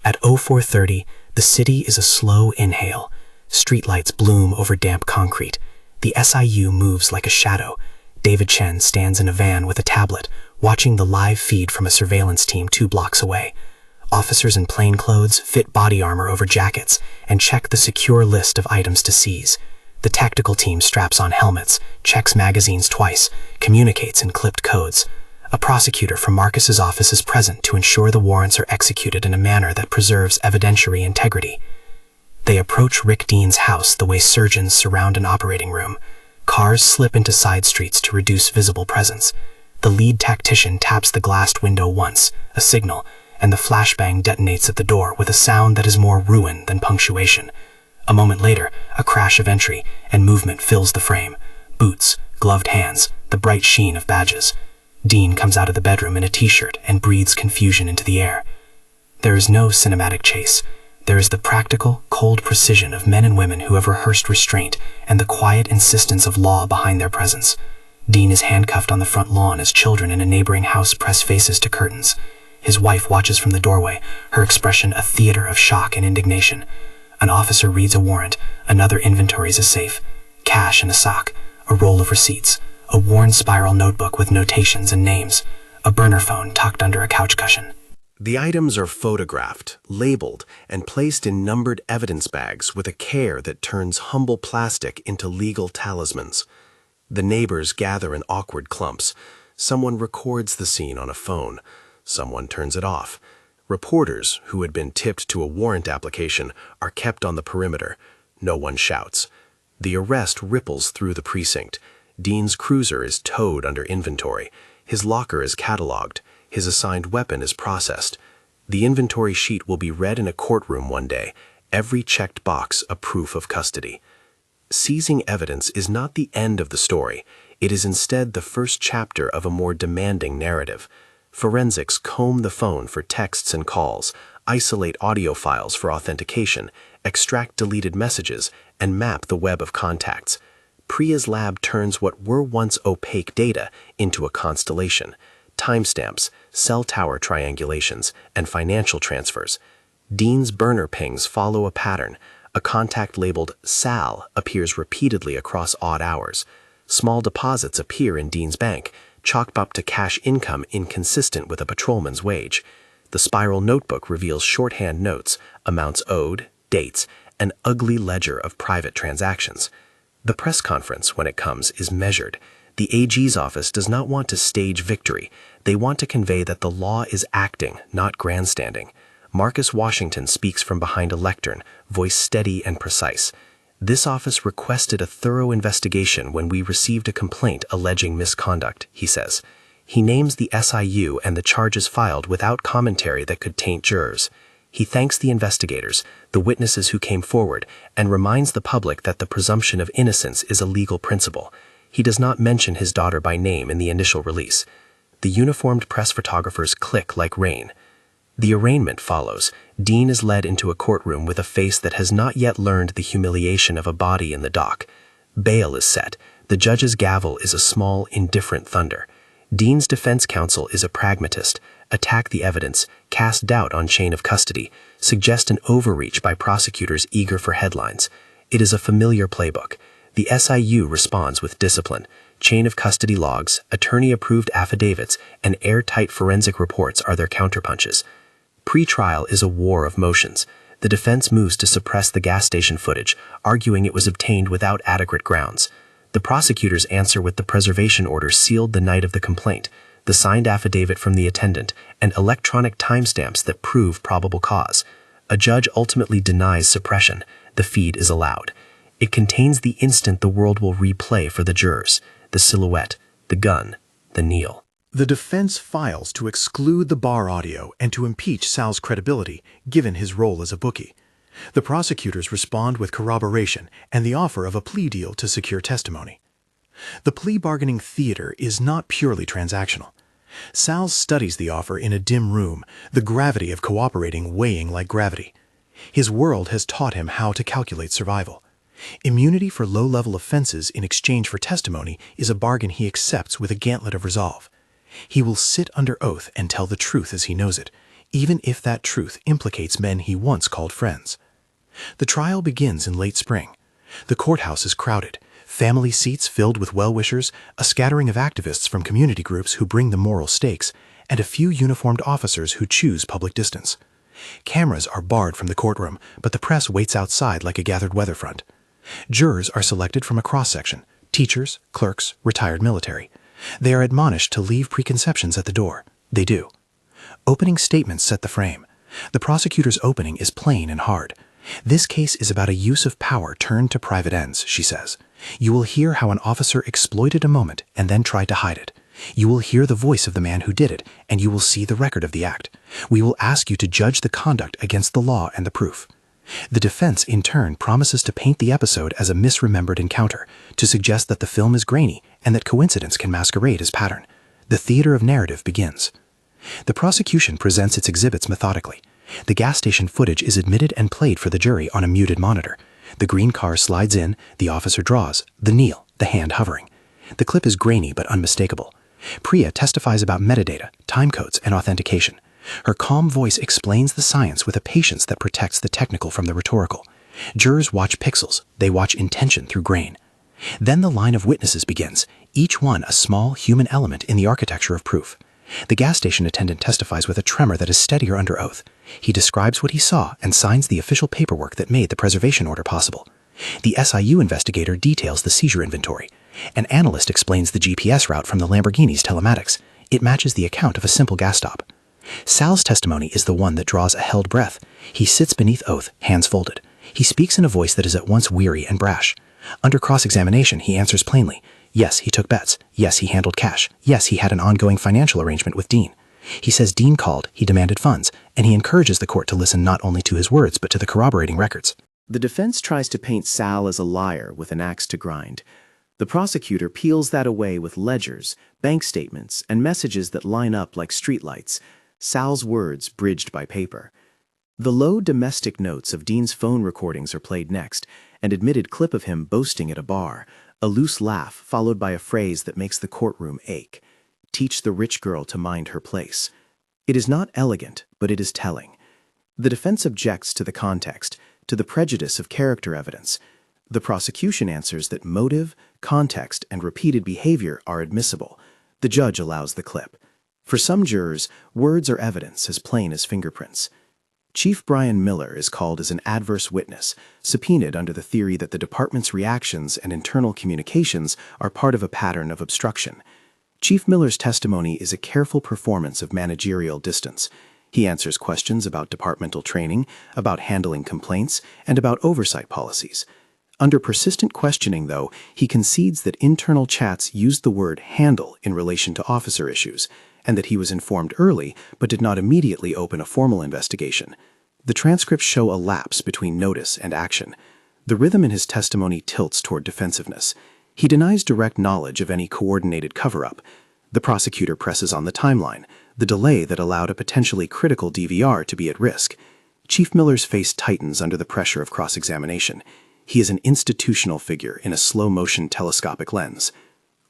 S4: At 04:30, the city is a slow inhale. Streetlights bloom over damp concrete. The SIU moves like a shadow. David Chen stands in a van with a tablet, watching the live feed from a surveillance team 2 blocks away. Officers in plain clothes fit body armor over jackets and check the secure list of items to seize. The tactical team straps on helmets, checks magazines twice, communicates in clipped codes. A prosecutor from Marcus's office is present to ensure the warrants are executed in a manner that preserves evidentiary integrity. They approach Rick Dean's house the way surgeons surround an operating room. Cars slip into side streets to reduce visible presence. The lead tactician taps the glassed window once, a signal, and the flashbang detonates at the door with a sound that is more ruin than punctuation. A moment later, a crash of entry and movement fills the frame. Boots, gloved hands, the bright sheen of badges. Dean comes out of the bedroom in a t-shirt and breathes confusion into the air. There is no cinematic chase. There is the practical, cold precision of men and women who have rehearsed restraint and the quiet insistence of law behind their presence. Dean is handcuffed on the front lawn as children in a neighboring house press faces to curtains. His wife watches from the doorway, her expression a theater of shock and indignation. An officer reads a warrant, another inventories a safe, cash in a sock, a roll of receipts, a worn spiral notebook with notations and names, a burner phone tucked under a couch cushion.
S1: The items are photographed, labeled, and placed in numbered evidence bags with a care that turns humble plastic into legal talismans. The neighbors gather in awkward clumps. Someone records the scene on a phone. Someone turns it off. Reporters, who had been tipped to a warrant application, are kept on the perimeter. No one shouts. The arrest ripples through the precinct. Dean's cruiser is towed under inventory. His locker is cataloged. His assigned weapon is processed. The inventory sheet will be read in a courtroom one day, every checked box a proof of custody. Seizing evidence is not the end of the story. It is instead the first chapter of a more demanding narrative. Forensics comb the phone for texts and calls, isolate audio files for authentication, extract deleted messages, and map the web of contacts. Priya's lab turns what were once opaque data into a constellation. Timestamps, cell tower triangulations, and financial transfers. Dean's burner pings follow a pattern,
S3: A contact labeled Sal appears repeatedly across odd hours. Small deposits appear in Dean's bank, chalked up to cash income inconsistent with a patrolman's wage. The spiral notebook reveals shorthand notes, amounts owed, dates, an ugly ledger of private transactions. The press conference, when it comes, is measured. The AG's office does not want to stage victory. They want to convey that the law is acting, not grandstanding. Marcus Washington speaks from behind a lectern, voice steady and precise. This office requested a thorough investigation when we received a complaint alleging misconduct, he says. He names the SIU and the charges filed without commentary that could taint jurors. He thanks the investigators, the witnesses who came forward, and reminds the public that the presumption of innocence is a legal principle. He does not mention his daughter by name in the initial release. The uniformed press photographers click like rain. The arraignment follows. Dean is led into a courtroom with a face that has not yet learned the humiliation of a body in the dock. Bail is set. The judge's gavel is a small, indifferent thunder. Dean's defense counsel is a pragmatist. Attack the evidence, cast doubt on chain of custody, suggest an overreach by prosecutors eager for headlines. It is a familiar playbook. The SIU responds with discipline. Chain of custody logs, attorney-approved affidavits, and airtight forensic reports are their counterpunches. Pre-trial is a war of motions. The defense moves to suppress the gas station footage, arguing it was obtained without adequate grounds. The prosecutors answer with the preservation order sealed the night of the complaint, the signed affidavit from the attendant, and electronic timestamps that prove probable cause. A judge ultimately denies suppression. The feed is allowed. It contains the instant the world will replay for the jurors, the silhouette, the gun, the kneel.
S2: The defense files to exclude the bar audio and to impeach Sal's credibility, given his role as a bookie. The prosecutors respond with corroboration and the offer of a plea deal to secure testimony. The plea bargaining theater is not purely transactional. Sal studies the offer in a dim room, the gravity of cooperating weighing like gravity. His world has taught him how to calculate survival. Immunity for low-level offenses in exchange for testimony is a bargain he accepts with a gauntlet of resolve. He will sit under oath and tell the truth as he knows it, even if that truth implicates men he once called friends. The trial begins in late spring. The courthouse is crowded, family seats filled with well-wishers, a scattering of activists from community groups who bring the moral stakes, and a few uniformed officers who choose public distance. Cameras are barred from the courtroom, but the press waits outside like a gathered weather front. Jurors are selected from a cross-section: teachers, clerks, retired military. They are admonished to leave preconceptions at the door. They do. Opening statements set the frame. The prosecutor's opening is plain and hard. This case is about a use of power turned to private ends, she says. You will hear how an officer exploited a moment and then tried to hide it. You will hear the voice of the man who did it, and you will see the record of the act. We will ask you to judge the conduct against the law and the proof. The defense, in turn, promises to paint the episode as a misremembered encounter, to suggest that the film is grainy and that coincidence can masquerade as pattern. The theater of narrative begins. The prosecution presents its exhibits methodically. The gas station footage is admitted and played for the jury on a muted monitor. The green car slides in, the officer draws, the kneel, the hand hovering. The clip is grainy but unmistakable. Priya testifies about metadata, timecodes, and authentication. Her calm voice explains the science with a patience that protects the technical from the rhetorical. Jurors watch pixels, they watch intention through grain. Then the line of witnesses begins, each one a small human element in the architecture of proof. The gas station attendant testifies with a tremor that is steadier under oath. He describes what he saw and signs the official paperwork that made the preservation order possible. The SIU investigator details the seizure inventory. An analyst explains the GPS route from the Lamborghini's telematics. It matches the account of a simple gas stop. Sal's testimony is the one that draws a held breath. He sits beneath oath, hands folded. He speaks in a voice that is at once weary and brash. Under cross-examination, he answers plainly. Yes, he took bets. Yes, he handled cash. Yes, he had an ongoing financial arrangement with Dean. He says Dean called, he demanded funds, and he encourages the court to listen not only to his words but to the corroborating records.
S4: The defense tries to paint Sal as a liar with an axe to grind. The prosecutor peels that away with ledgers, bank statements, and messages that line up like streetlights, Sal's words bridged by paper. The low domestic notes of Dean's phone recordings are played next, an admitted clip of him boasting at a bar, a loose laugh followed by a phrase that makes the courtroom ache. Teach the rich girl to mind her place. It is not elegant, but it is telling. The defense objects to the context. to the prejudice of character evidence. The prosecution answers that motive, context, and repeated behavior are admissible. The judge allows the clip. For some jurors, words are evidence as plain as fingerprints. Chief Brian Miller is called as an adverse witness, subpoenaed under the theory that the department's reactions and internal communications are part of a pattern of obstruction. Chief Miller's testimony is a careful performance of managerial distance. He answers questions about departmental training, about handling complaints, and about oversight policies. Under persistent questioning, though, he concedes that internal chats used the word handle in relation to officer issues, and that he was informed early but did not immediately open a formal investigation. The transcripts show a lapse between notice and action. The rhythm in his testimony tilts toward defensiveness. He denies direct knowledge of any coordinated cover-up. The prosecutor presses on the timeline, the delay that allowed a potentially critical DVR to be at risk. Chief Miller's face tightens under the pressure of cross-examination. He is an institutional figure in a slow-motion telescopic lens.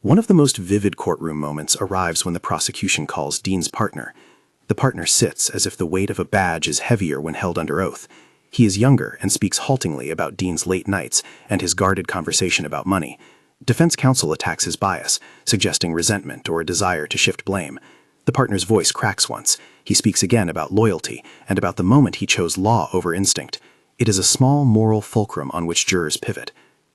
S4: One of the most vivid courtroom moments arrives when the prosecution calls Dean's partner. The partner sits as if the weight of a badge is heavier when held under oath. He is younger and speaks haltingly about Dean's late nights and his guarded conversation about money. Defense counsel attacks his bias, suggesting resentment or a desire to shift blame. The partner's voice cracks once. He speaks again about loyalty and about the moment he chose law over instinct. It is a small moral fulcrum on which jurors pivot.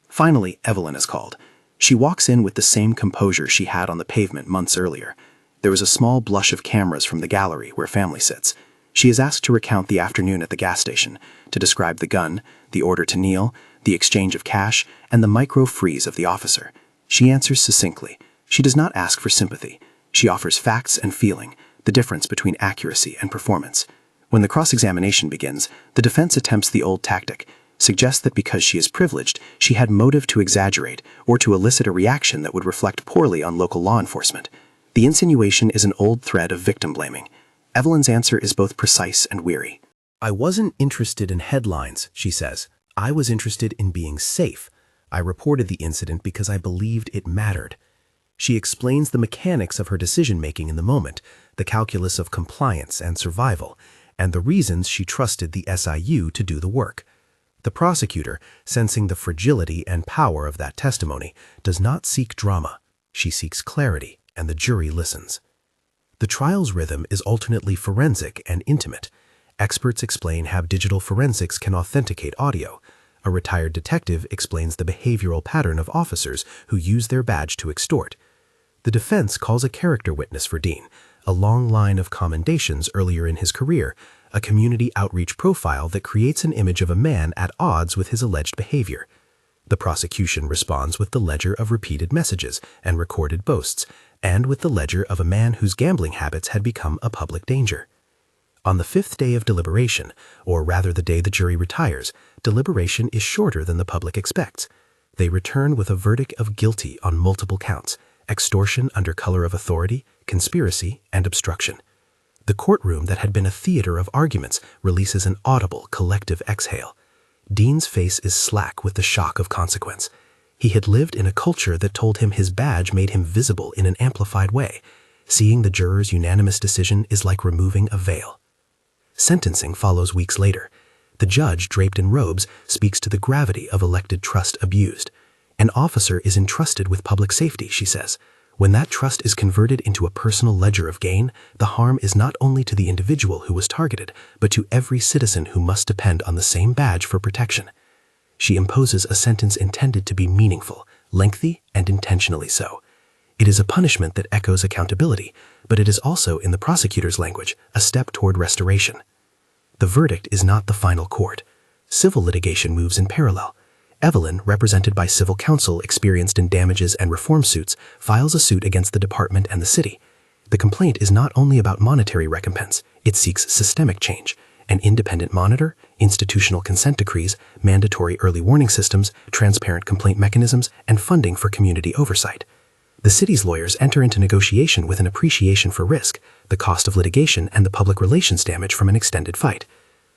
S4: Finally, Evelyn is called. She walks in with the same composure she had on the pavement months earlier. There is a small blush of cameras from the gallery where family sits. She is asked to recount the afternoon at the gas station, to describe the gun, the order to kneel, the exchange of cash, and the micro-freeze of the officer. She answers succinctly. She does not ask for sympathy. She offers facts and feeling, the difference between accuracy and performance. When the cross-examination begins, the defense attempts the old tactic, suggests that because she is privileged, she had motive to exaggerate or to elicit a reaction that would reflect poorly on local law enforcement. The insinuation is an old thread of victim blaming. Evelyn's answer is both precise and weary.
S3: "I wasn't interested in headlines," she says. "I was interested in being safe. I reported the incident because I believed it mattered." She explains the mechanics of her decision-making in the moment, the calculus of compliance and survival, and the reasons she trusted the SIU to do the work. The prosecutor, sensing the fragility and power of that testimony, does not seek drama. She seeks clarity, and the jury listens. The trial's rhythm is alternately forensic and intimate. Experts explain how digital forensics can authenticate audio. A retired detective explains the behavioral pattern of officers who use their badge to extort. The defense calls a character witness for Dean, a long line of commendations earlier in his career, a community outreach profile that creates an image of a man at odds with his alleged behavior. The prosecution responds with the ledger of repeated messages and recorded boasts, and with the ledger of a man whose gambling habits had become a public danger. On the fifth day of deliberation, or rather the day the jury retires, deliberation is shorter than the public expects. They return with a verdict of guilty on multiple counts: extortion under color of authority, conspiracy, and obstruction. The courtroom that had been a theater of arguments releases an audible, collective exhale. Dean's face is slack with the shock of consequence. He had lived in a culture that told him his badge made him visible in an amplified way. Seeing the jurors' unanimous decision is like removing a veil. Sentencing follows weeks later. The judge, draped in robes, speaks to the gravity of elected trust abused. "An officer is entrusted with public safety," she says. "When that trust is converted into a personal ledger of gain, the harm is not only to the individual who was targeted, but to every citizen who must depend on the same badge for protection." She imposes a sentence intended to be meaningful, lengthy, and intentionally so. It is a punishment that echoes accountability, but it is also, in the prosecutor's language, a step toward restoration. The verdict is not the final court. Civil litigation moves in parallel. Evelyn, represented by civil counsel experienced in damages and reform suits, files a suit against the department and the city. The complaint is not only about monetary recompense, it seeks systemic change: an independent monitor, institutional consent decrees, mandatory early warning systems, transparent complaint mechanisms, and funding for community oversight. The city's lawyers enter into negotiation with an appreciation for risk, the cost of litigation, and the public relations damage from an extended fight.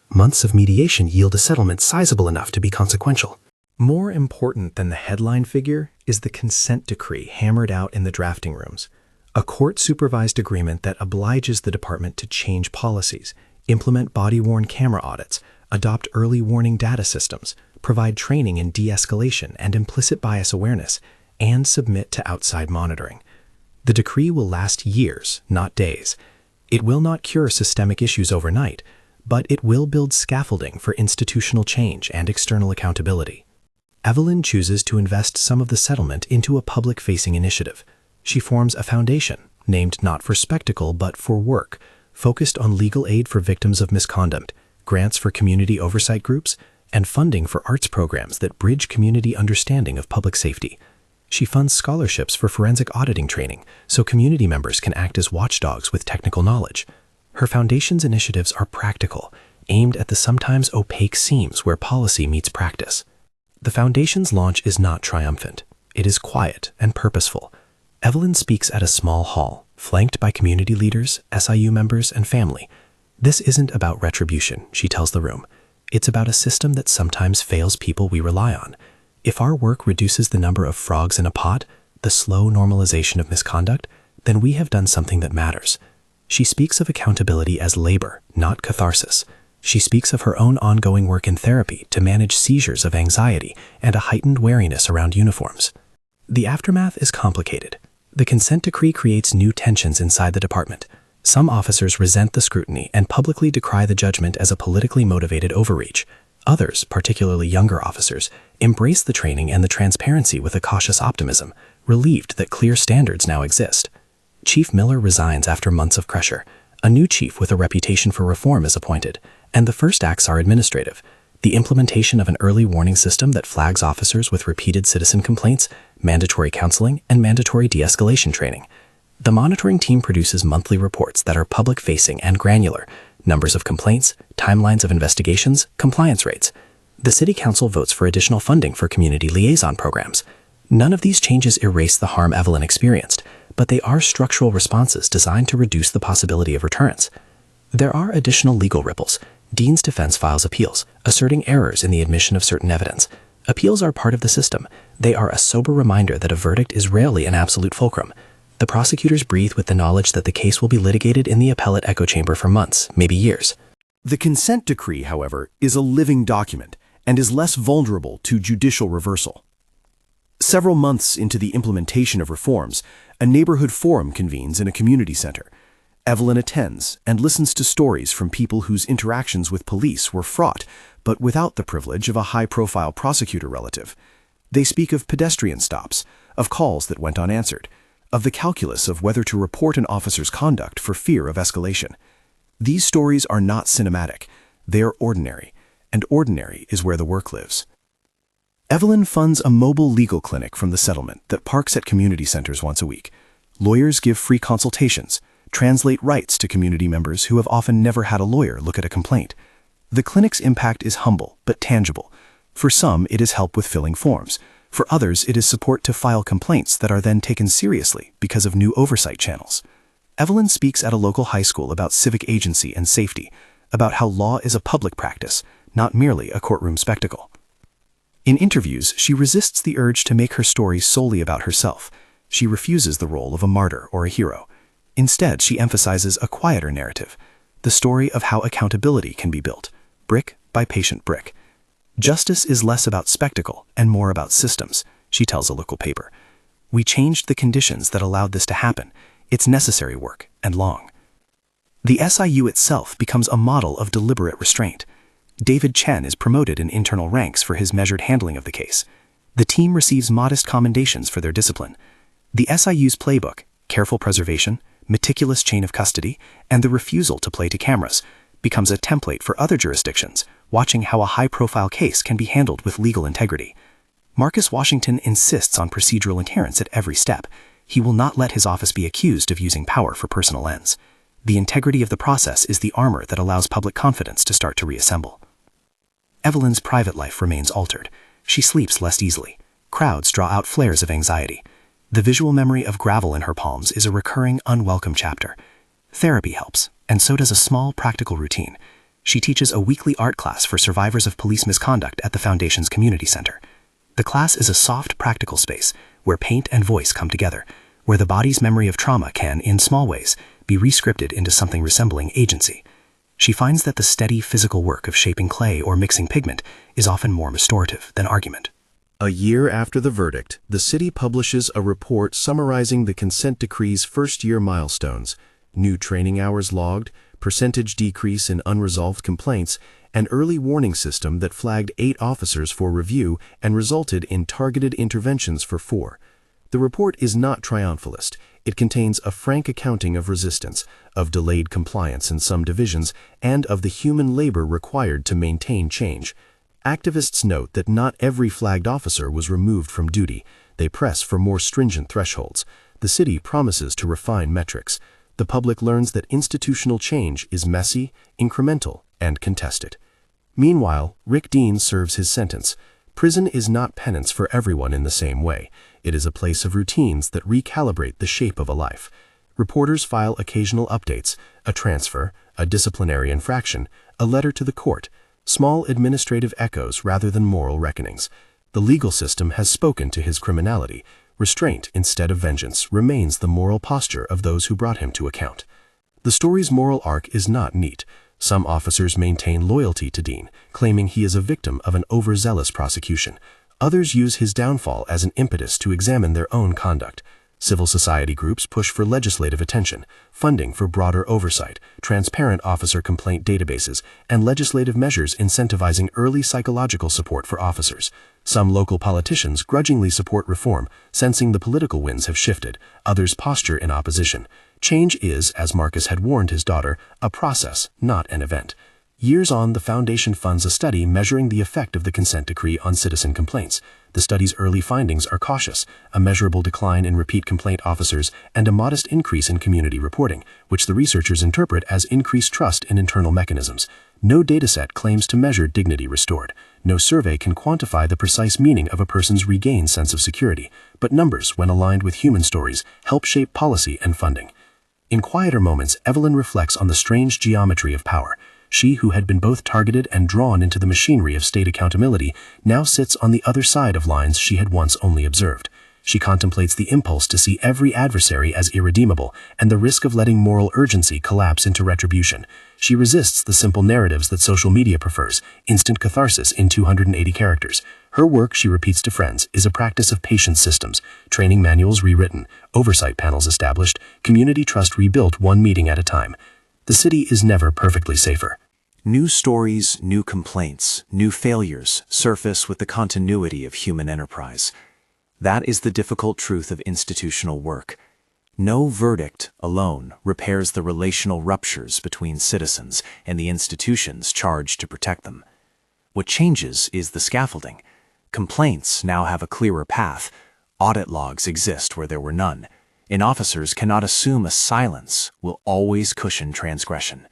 S3: Months of mediation yield a settlement sizable enough to be consequential. More important than the headline figure is the consent decree hammered out in the drafting rooms, a court-supervised agreement that obliges the department to change policies, implement body-worn camera audits, adopt early warning data systems, provide training in de-escalation and implicit bias awareness, and submit to outside monitoring. The decree will last years, not days. It will not cure systemic issues overnight, but it will build scaffolding for institutional change and external accountability. Evelyn chooses to invest some of the settlement into a public-facing initiative. She forms a foundation, named not for spectacle but for work, focused on legal aid for victims of misconduct, grants for community oversight groups, and funding for arts programs that bridge community understanding of public safety. She funds scholarships for forensic auditing training so community members can act as watchdogs with technical knowledge. Her foundation's initiatives are practical, aimed at the sometimes opaque seams where policy meets practice. The foundation's launch is not triumphant. It is quiet and purposeful. Evelyn speaks at a small hall, flanked by community leaders, SIU members, and family. This isn't about retribution, she tells the room. It's about a system that sometimes fails people we rely on. If our work reduces the number of frogs in a pot, the slow normalization of misconduct, then we have done something that matters. She speaks of accountability as labor, not catharsis. She speaks of her own ongoing work in therapy to manage seizures of anxiety and a heightened wariness around uniforms. The aftermath is complicated. The consent decree creates new tensions inside the department. Some officers resent the scrutiny and publicly decry the judgment as a politically motivated overreach. Others, particularly younger officers, embrace the training and the transparency with a cautious optimism, relieved that clear standards now exist. Chief Miller resigns after months of pressure. A new chief with a reputation for reform is appointed, and the first acts are administrative. The implementation of an early warning system that flags officers with repeated citizen complaints, mandatory counseling, and mandatory de-escalation training. The monitoring team produces monthly reports that are public-facing and granular, numbers of complaints, timelines of investigations, compliance rates. The City Council votes for additional funding for community liaison programs. None of these changes erase the harm Evelyn experienced, but they are structural responses designed to reduce the possibility of recurrence. There are additional legal ripples. Dean's defense files appeals, asserting errors in the admission of certain evidence. Appeals are part of the system. They are a sober reminder that a verdict is rarely an absolute fulcrum. The prosecutors breathe with the knowledge that the case will be litigated in the appellate echo chamber for months, maybe years.
S2: The consent decree, however, is a living document and is less vulnerable to judicial reversal. Several months into the implementation of reforms, a neighborhood forum convenes in a community center. Evelyn attends and listens to stories from people whose interactions with police were fraught, but without the privilege of a high-profile prosecutor relative. They speak of pedestrian stops, of calls that went unanswered, of the calculus of whether to report an officer's conduct for fear of escalation. These stories are not cinematic. They are ordinary, and ordinary is where the work lives. Evelyn funds a mobile legal clinic from the settlement that parks at community centers once a week. Lawyers give free consultations, translate rights to community members who have often never had a lawyer look at a complaint. The clinic's impact is humble but tangible. For some, it is help with filling forms. For others, it is support to file complaints that are then taken seriously because of new oversight channels. Evelyn speaks at a local high school about civic agency and safety, about how law is a public practice, not merely a courtroom spectacle. In interviews, she resists the urge to make her story solely about herself. She refuses the role of a martyr or a hero. Instead, she emphasizes a quieter narrative, the story of how accountability can be built, brick by patient brick. Justice is less about spectacle and more about systems, she tells a local paper. We changed the conditions that allowed this to happen. It's necessary work and long. The SIU itself becomes a model of deliberate restraint. David Chen is promoted in internal ranks for his measured handling of the case. The team receives modest commendations for their discipline. The SIU's playbook, careful preservation, meticulous chain of custody, and the refusal to play to cameras, becomes a template for other jurisdictions, watching how a high-profile case can be handled with legal integrity. Marcus Washington insists on procedural adherence at every step. He will not let his office be accused of using power for personal ends. The integrity of the process is the armor that allows public confidence to start to reassemble. Evelyn's private life remains altered. She sleeps less easily. Crowds draw out flares of anxiety. The visual memory of gravel in her palms is a recurring, unwelcome chapter. Therapy helps, and so does a small, practical routine. She teaches a weekly art class for survivors of police misconduct at the Foundation's community center. The class is a soft, practical space where paint and voice come together, where the body's memory of trauma can, in small ways, be rescripted into something resembling agency.
S3: She finds that the steady physical work of shaping clay or mixing pigment is often more restorative than argument.
S2: A year after the verdict, the city publishes a report summarizing the consent decree's first-year milestones: new training hours logged, percentage decrease in unresolved complaints, an early warning system that flagged 8 officers for review and resulted in targeted interventions for 4. The report is not triumphalist. It contains a frank accounting of resistance, of delayed compliance in some divisions, and of the human labor required to maintain change. Activists note that not every flagged officer was removed from duty. They press for more stringent thresholds. The city promises to refine metrics. The public learns that institutional change is messy, incremental, and contested. Meanwhile, Rick Dean serves his sentence. Prison is not penance for everyone in the same way. It is a place of routines that recalibrate the shape of a life. Reporters file occasional updates: a transfer, a disciplinary infraction, a letter to the court, small administrative echoes rather than moral reckonings. The legal system has spoken to his criminality. Restraint instead of vengeance remains the moral posture of those who brought him to account. The story's moral arc is not neat. Some officers maintain loyalty to Dean, claiming he is a victim of an overzealous prosecution. Others use his downfall as an impetus to examine their own conduct. Civil society groups push for legislative attention, funding for broader oversight, transparent officer complaint databases, and legislative measures incentivizing early psychological support for officers. Some local politicians grudgingly support reform, sensing the political winds have shifted. Others posture in opposition. Change is, as Marcus had warned his daughter, a process, not an event. Years on, the Foundation funds a study measuring the effect of the consent decree on citizen complaints. The study's early findings are cautious: a measurable decline in repeat complaint officers and a modest increase in community reporting, which the researchers interpret as increased trust in internal mechanisms. No dataset claims to measure dignity restored. No survey can quantify the precise meaning of a person's regained sense of security, but numbers, when aligned with human stories, help shape policy and funding. In quieter moments, Evelyn reflects on the strange geometry of power. She, who had been both targeted and drawn into the machinery of state accountability, now sits on the other side of lines she had once only observed. She contemplates the impulse to see every adversary as irredeemable and the risk of letting moral urgency collapse into retribution. She resists the simple narratives that social media prefers: instant catharsis in 280 characters. Her work, she repeats to friends, is a practice of patience systems, training manuals rewritten, oversight panels established, community trust rebuilt one meeting at a time. The city is never perfectly safer.
S1: New stories, new complaints, new failures surface with the continuity of human enterprise. That is the difficult truth of institutional work. No verdict alone repairs the relational ruptures between citizens and the institutions charged to protect them. What changes is the scaffolding. Complaints now have a clearer path. Audit logs exist where there were none, and officers cannot assume a silence will always cushion transgression.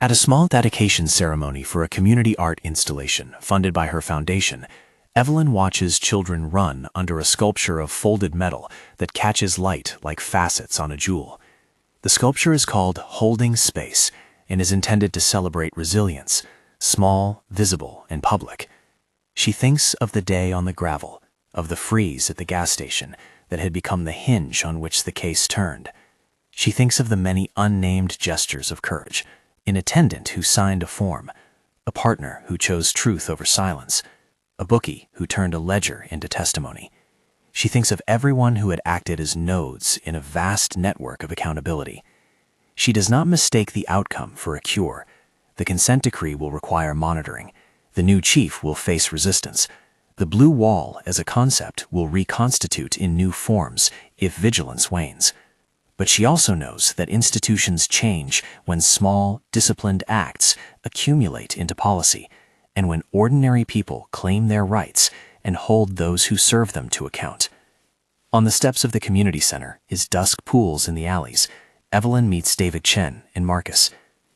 S1: At a small dedication ceremony for a community art installation funded by her foundation, Evelyn watches children run under a sculpture of folded metal that catches light like facets on a jewel. The sculpture is called Holding Space and is intended to celebrate resilience, small, visible, and public. She thinks of the day on the gravel, of the freeze at the gas station that had become the hinge on which the case turned. She thinks of the many unnamed gestures of courage: an attendant who signed a form, a partner who chose truth over silence, a bookie who turned a ledger into testimony. She thinks of everyone who had acted as nodes in a vast network of accountability. She does not mistake the outcome for a cure. The consent decree will require monitoring. The new chief will face resistance. The blue wall as a concept will reconstitute in new forms if vigilance wanes. But she also knows that institutions change when small, disciplined acts accumulate into policy, and when ordinary people claim their rights and hold those who serve them to account. On the steps of the community center, as dusk pools in the alleys, Evelyn meets David Chen and Marcus.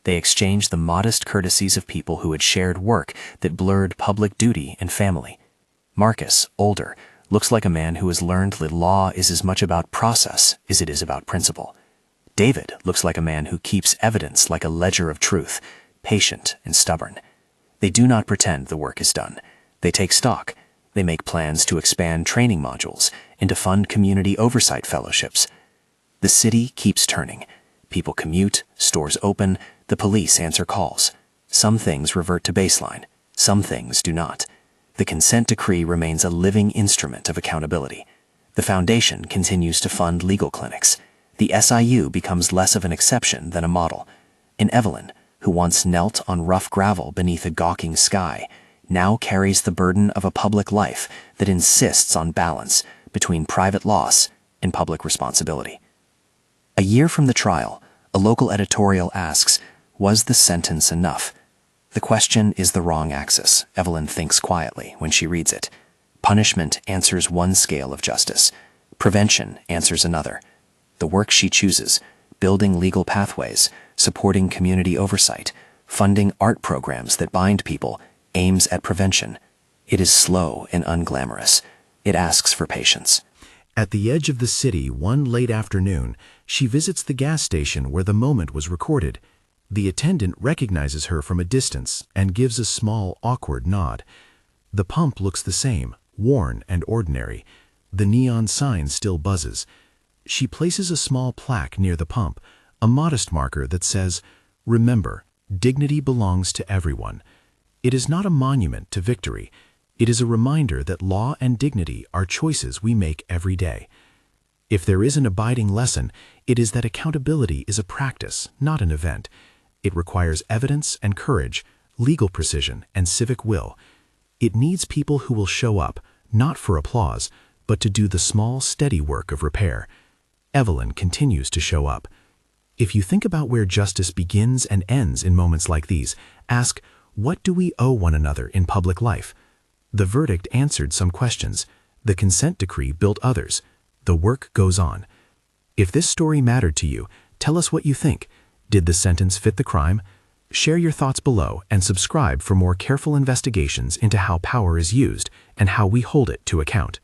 S1: They exchange the modest courtesies of people who had shared work that blurred public duty and family. Marcus, older, looks like a man who has learned that law is as much about process as it is about principle. David looks like a man who keeps evidence like a ledger of truth, patient and stubborn. They do not pretend the work is done. They take stock. They make plans to expand training modules and to fund community oversight fellowships. The city keeps turning. People commute, stores open,
S5: The police answer calls. Some things revert to baseline. Some things do not. The consent decree remains a living instrument of accountability. The foundation continues to fund legal clinics. The SIU becomes less of an exception than a model. And Evelyn, who once knelt on rough gravel beneath a gawking sky, now carries the burden of a public life that insists on balance between private loss and public responsibility. A year from the trial, a local editorial asks, was the sentence enough? The question is the wrong axis, Evelyn thinks quietly when she reads it. Punishment answers one scale of justice. Prevention answers another. The work she chooses, building legal pathways, supporting community oversight, funding art programs that bind people, aims at prevention. It is slow and unglamorous. It asks for patience.
S2: At the edge of the city one late afternoon, she visits the gas station where the moment was recorded. The attendant recognizes her from a distance and gives a small, awkward nod. The pump looks the same, worn and ordinary. The neon sign still buzzes. She places a small plaque near the pump, a modest marker that says, "Remember, dignity belongs to everyone." It is not a monument to victory. It is a reminder that law and dignity are choices we make every day. If there is an abiding lesson, it is that accountability is a practice, not an event. It requires evidence and courage, legal precision and civic will. It needs people who will show up, not for applause, but to do the small, steady work of repair. Evelyn continues to show up. If you think about where justice begins and ends in moments like these, ask, what do we owe one another in public life? The verdict answered some questions. The consent decree built others. The work goes on. If this story mattered to you, tell us what you think. Did the sentence fit the crime? Share your thoughts below and subscribe for more careful investigations into how power is used and how we hold it to account.